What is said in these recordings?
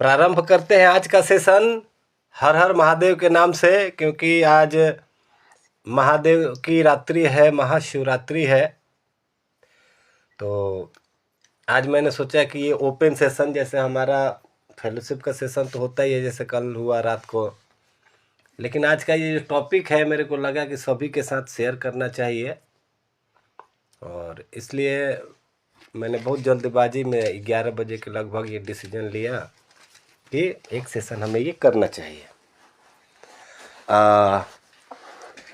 प्रारंभ करते हैं आज का सेशन हर हर महादेव के नाम से, क्योंकि आज महादेव की रात्रि है, महाशिवरात्रि है। तो आज मैंने सोचा कि ये ओपन सेशन, जैसे हमारा फेलोशिप का सेशन तो होता ही है, जैसे कल हुआ रात को, लेकिन आज का ये जो टॉपिक है मेरे को लगा कि सभी के साथ शेयर करना चाहिए। और इसलिए मैंने बहुत जल्दबाजी में 11 बजे के लगभग ये डिसीजन लिया कि एक सेशन हमें ये करना चाहिए।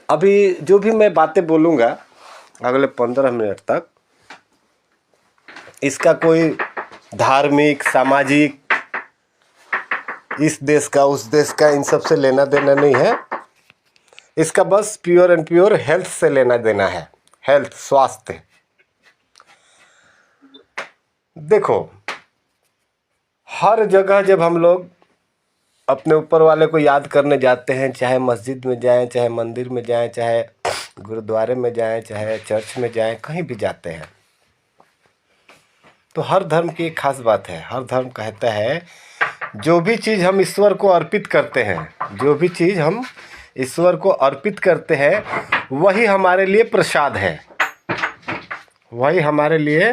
अभी जो भी मैं बातें बोलूँगा अगले 15 मिनट तक, इसका कोई धार्मिक, सामाजिक, इस देश का उस देश का इन सब से लेना देना नहीं है। इसका बस प्योर एंड प्योर हेल्थ से लेना देना है। हेल्थ, स्वास्थ्य। देखो, हर जगह जब हम लोग अपने ऊपर वाले को याद करने जाते हैं, चाहे मस्जिद में जाएं, चाहे मंदिर में जाएं, चाहे गुरुद्वारे में जाएं, चाहे चर्च में जाएं, कहीं भी जाते हैं, तो हर धर्म की एक खास बात है। हर धर्म कहता है जो भी चीज़ हम ईश्वर को अर्पित करते हैं, जो भी चीज़ हम ईश्वर को अर्पित करते हैं, वही हमारे लिए प्रसाद है। वही हमारे लिए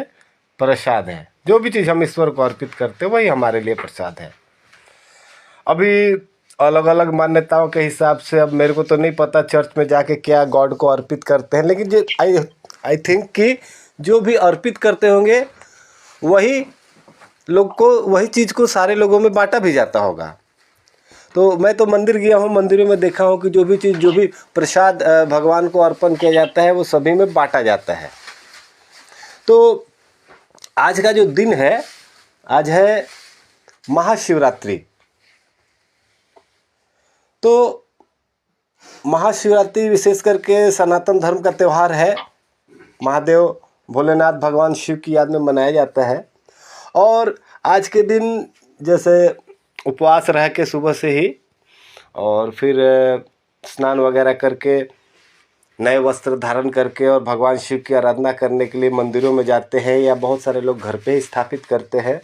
प्रसाद है। जो भी चीज़ हम ईश्वर को अर्पित करते हैं वही हमारे लिए प्रसाद है। अभी अलग अलग मान्यताओं के हिसाब से, अब मेरे को तो नहीं पता चर्च में जाके क्या गॉड को अर्पित करते हैं, लेकिन जो आई थिंक कि जो भी अर्पित करते होंगे वही लोग को, वही चीज़ को सारे लोगों में बांटा भी जाता होगा। तो मैं तो मंदिर गया हूँ, मंदिरों में देखा हूँ कि जो भी चीज़, जो भी प्रसाद भगवान को अर्पण किया जाता है वो सभी में बांटा जाता है। तो आज का जो दिन है, आज है महाशिवरात्रि। तो महाशिवरात्रि विशेष करके सनातन धर्म का त्यौहार है। महादेव भोलेनाथ भगवान शिव की याद में मनाया जाता है। और आज के दिन जैसे उपवास रह के सुबह से ही, और फिर स्नान वगैरह करके, नए वस्त्र धारण करके और भगवान शिव की आराधना करने के लिए मंदिरों में जाते हैं, या बहुत सारे लोग घर पे ही स्थापित करते हैं।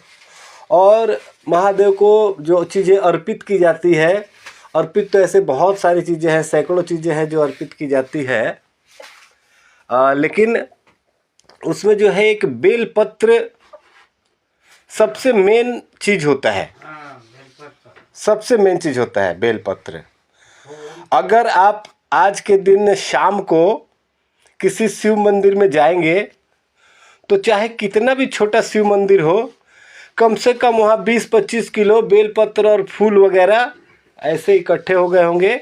और महादेव को जो चीज़ें अर्पित की जाती है, अर्पित तो ऐसे बहुत सारी चीज़ें हैं, सैकड़ों चीज़ें हैं जो अर्पित की जाती है, लेकिन उसमें जो है एक बेलपत्र सबसे मेन चीज़ होता है। सबसे मेन चीज़ होता है बेलपत्र। अगर आप आज के दिन शाम को किसी शिव मंदिर में जाएंगे, तो चाहे कितना भी छोटा शिव मंदिर हो, कम से कम वहाँ 20-25 किलो बेलपत्र और फूल वगैरह ऐसे इकट्ठे हो गए होंगे,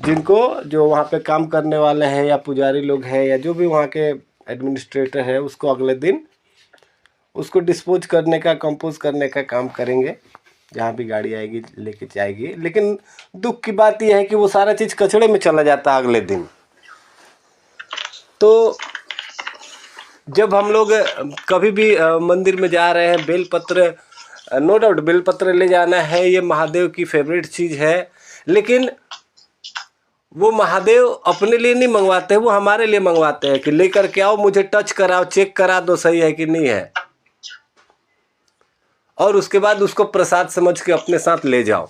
जिनको, जो वहाँ पे काम करने वाले हैं या पुजारी लोग हैं या जो भी वहाँ के एडमिनिस्ट्रेटर है, उसको अगले दिन उसको डिस्पोज करने का, कंपोज करने का काम करेंगे, जहाँ भी गाड़ी आएगी लेके जाएगी। लेकिन दुख की बात यह है कि वो सारा चीज़ कचड़े में चला जाता है अगले दिन। तो जब हम लोग कभी भी मंदिर में जा रहे हैं, बेलपत्र, नो डाउट बेलपत्र ले जाना है, ये महादेव की फेवरेट चीज़ है, लेकिन वो महादेव अपने लिए नहीं मंगवाते हैं, वो हमारे लिए मंगवाते हैं कि लेकर के आओ, मुझे टच कराओ, चेक करा दो सही है कि नहीं है, और उसके बाद उसको प्रसाद समझ के अपने साथ ले जाओ।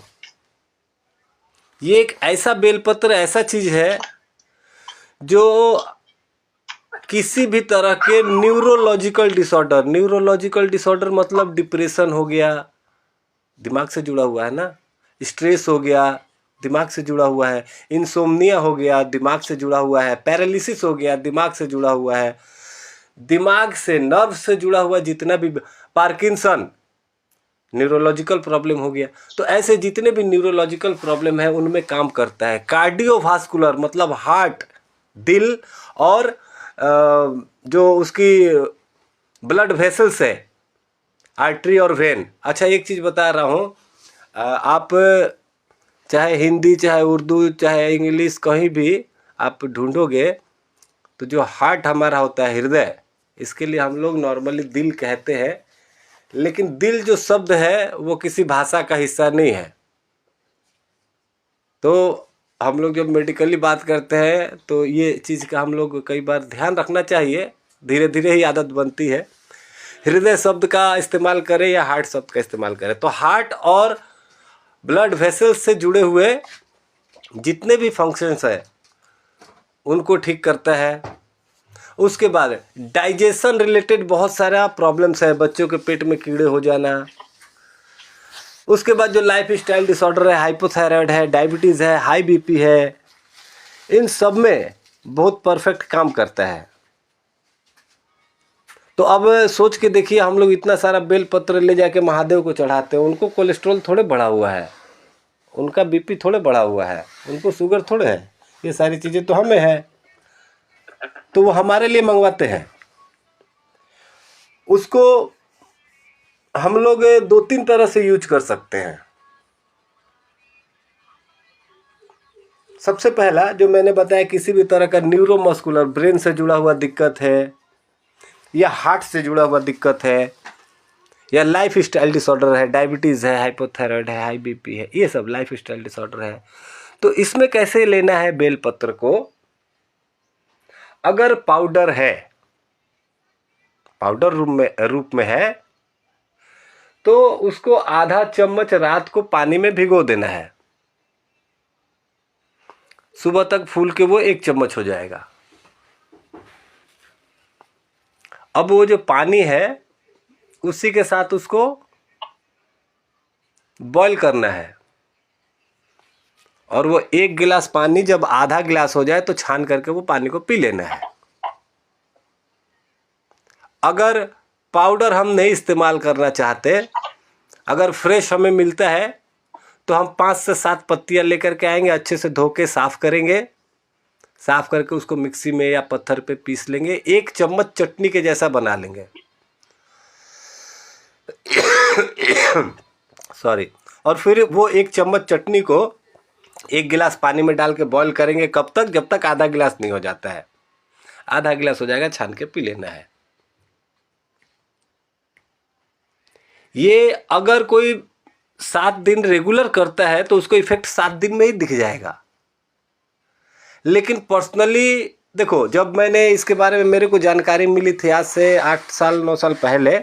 ये एक ऐसा बेलपत्र, ऐसा चीज़ है जो किसी भी तरह के न्यूरोलॉजिकल डिसऑर्डर मतलब डिप्रेशन हो गया, दिमाग से जुड़ा हुआ है ना, स्ट्रेस हो गया, दिमाग से जुड़ा हुआ है, इंसोम्निया हो गया, दिमाग से जुड़ा हुआ है, पैरालिसिस हो गया, दिमाग से जुड़ा हुआ है, दिमाग से, नर्व से जुड़ा हुआ जितना भी, पार्किंसन, न्यूरोलॉजिकल प्रॉब्लम हो गया। तो ऐसे जितने भी न्यूरोलॉजिकल प्रॉब्लम है उनमें काम करता है। कार्डियोवास्कुलर मतलब हार्ट, दिल, और जो उसकी ब्लड वेसल्स है, आर्टरी और वेन। अच्छा, एक चीज़ बता रहा हूँ, आप चाहे हिंदी, चाहे उर्दू, चाहे इंग्लिश, कहीं भी आप ढूंढोगे तो जो हार्ट हमारा होता है, हृदय, इसके लिए हम लोग नॉर्मली दिल कहते हैं, लेकिन दिल जो शब्द है वो किसी भाषा का हिस्सा नहीं है। तो हम लोग जब मेडिकली बात करते हैं तो ये चीज़ का हम लोग कई बार ध्यान रखना चाहिए, धीरे धीरे ही आदत बनती है। हृदय शब्द का इस्तेमाल करें या हार्ट शब्द का इस्तेमाल करें, तो हार्ट और ब्लड वेसल्स से जुड़े हुए जितने भी फंक्शंस है उनको ठीक करता है। उसके बाद डाइजेशन रिलेटेड बहुत सारा प्रॉब्लम्स है, बच्चों के पेट में कीड़े हो जाना। उसके बाद जो लाइफ स्टाइल डिसऑर्डर है, हाइपोथायराइड है, डायबिटीज़ है, हाई बीपी है, इन सब में बहुत परफेक्ट काम करता है। तो अब सोच के देखिए, हम लोग इतना सारा बेल पत्र ले जाके महादेव को चढ़ाते हैं, उनको कोलेस्ट्रॉल थोड़े बढ़ा हुआ है, उनका बीपी थोड़े बढ़ा हुआ है, उनको शुगर थोड़े है, ये सारी चीज़ें तो हमें है, तो वो हमारे लिए मंगवाते हैं। उसको हम लोग 2-3 तरह से यूज कर सकते हैं। सबसे पहला जो मैंने बताया, किसी भी तरह का न्यूरोमस्कुलर, ब्रेन से जुड़ा हुआ दिक्कत है, या हार्ट से जुड़ा हुआ दिक्कत है, या लाइफ स्टाइल डिसऑर्डर है, डायबिटीज़ है, हाइपोथायराइड है, हाई बीपी है, ये सब लाइफ स्टाइल डिसऑर्डर है। तो इसमें कैसे लेना है बेल पत्र को? अगर पाउडर है, पाउडर रूप में है, तो उसको आधा चम्मच रात को पानी में भिगो देना है, सुबह तक फूल के वो 1 चम्मच हो जाएगा। अब वो जो पानी है उसी के साथ उसको बॉईल करना है, और वो 1 गिलास पानी जब आधा गिलास हो जाए तो छान करके वो पानी को पी लेना है। अगर पाउडर हम नहीं इस्तेमाल करना चाहते, अगर फ्रेश हमें मिलता है, तो हम 5 से 7 पत्तियां लेकर के आएंगे, अच्छे से धो के साफ करेंगे, साफ करके उसको मिक्सी में या पत्थर पे पीस लेंगे, 1 चम्मच चटनी के जैसा बना लेंगे। सॉरी। और फिर वो 1 चम्मच चटनी को 1 गिलास पानी में डाल के बॉईल करेंगे, कब तक? जब तक आधा गिलास नहीं हो जाता है। आधा गिलास हो जाएगा, छान के पी लेना है। ये अगर कोई 7 दिन रेगुलर करता है तो उसको इफेक्ट 7 दिन में ही दिख जाएगा। लेकिन पर्सनली देखो, जब मैंने इसके बारे में, मेरे को जानकारी मिली थी आज से 8 साल 9 साल पहले,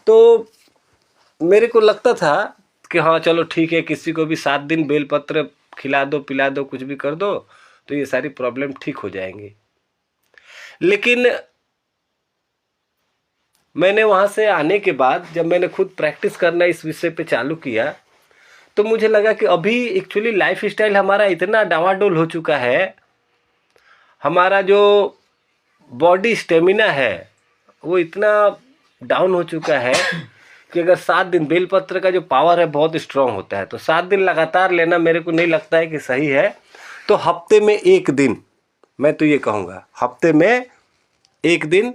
तो मेरे को लगता था कि हाँ चलो ठीक है, किसी को भी 7 दिन बेलपत्र खिला दो, पिला दो, कुछ भी कर दो, तो ये सारी प्रॉब्लम ठीक हो जाएंगी। लेकिन मैंने वहाँ से आने के बाद जब मैंने खुद प्रैक्टिस करना इस विषय पे चालू किया, तो मुझे लगा कि अभी एक्चुअली लाइफ स्टाइल हमारा इतना डावाडोल हो चुका है, हमारा जो बॉडी स्टेमिना है वो इतना डाउन हो चुका है कि अगर 7 दिन, बेलपत्र का जो पावर है बहुत स्ट्रांग होता है, तो 7 दिन लगातार लेना मेरे को नहीं लगता है कि सही है। तो हफ्ते में 1 दिन, मैं तो ये कहूँगा हफ्ते में 1 दिन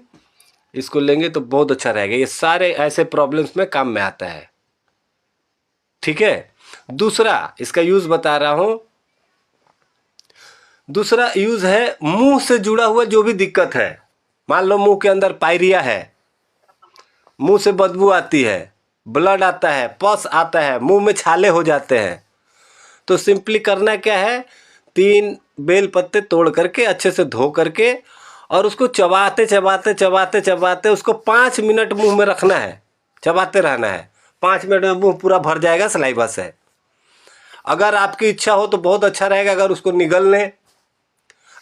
इसको लेंगे तो बहुत अच्छा रहेगा। ये सारे ऐसे प्रॉब्लम्स में काम में आता है। ठीक है। दूसरा इसका यूज बता रहा हूं। दूसरा यूज है मुंह से जुड़ा हुआ जो भी दिक्कत है। मान लो मुंह के अंदर पायरिया है, मुंह से बदबू आती है, ब्लड आता है, पस आता है, मुंह में छाले हो जाते हैं, तो सिंपली करना क्या है, 3 बेल पत्ते तोड़ करके अच्छे से धो करके और उसको चबाते चबाते चबाते चबाते उसको 5 मिनट मुंह में रखना है, चबाते रहना है। 5 मिनट में मुंह पूरा भर जाएगा सलाइवा से। अगर आपकी इच्छा हो तो बहुत अच्छा रहेगा अगर उसको निगल लें,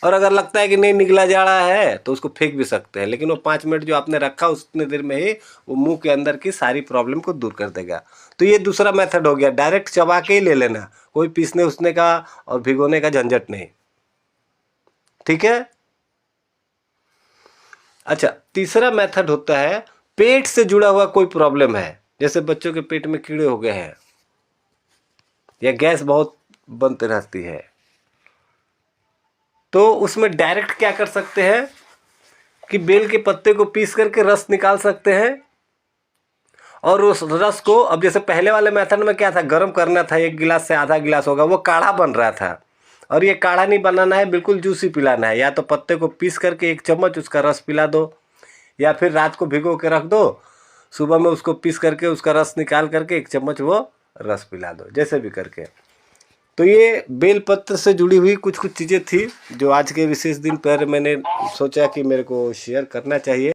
और अगर लगता है कि नहीं निगला जा रहा है तो उसको फेंक भी सकते हैं, लेकिन वो 5 मिनट जो आपने रखा उतने देर में ही वो मुंह के अंदर की सारी प्रॉब्लम को दूर कर देगा। तो ये दूसरा मेथड हो गया, डायरेक्ट चबा के ही ले लेना, कोई पीसने उसने का और भिगोने का झंझट नहीं। ठीक है। अच्छा, तीसरा मेथड होता है पेट से जुड़ा हुआ कोई प्रॉब्लम है, जैसे बच्चों के पेट में कीड़े हो गए हैं या गैस बहुत बनते रहती है, तो उसमें डायरेक्ट क्या कर सकते हैं कि बेल के पत्ते को पीस करके रस निकाल सकते हैं, और उस रस को, अब जैसे पहले वाले मेथड में क्या था, गर्म करना था, 1 गिलास से आधा गिलास होगा, वो काढ़ा बन रहा था। और ये काढ़ा नहीं बनाना है, बिल्कुल जूसी पिलाना है। या तो पत्ते को पीस करके 1 चम्मच उसका रस पिला दो, या फिर रात को भिगो के रख दो, सुबह में उसको पीस करके उसका रस निकाल करके 1 चम्मच वो रस पिला दो, जैसे भी करके। तो ये बेलपत्र से जुड़ी हुई कुछ चीज़ें थी जो आज के विशेष दिन पर मैंने सोचा कि मेरे को शेयर करना चाहिए।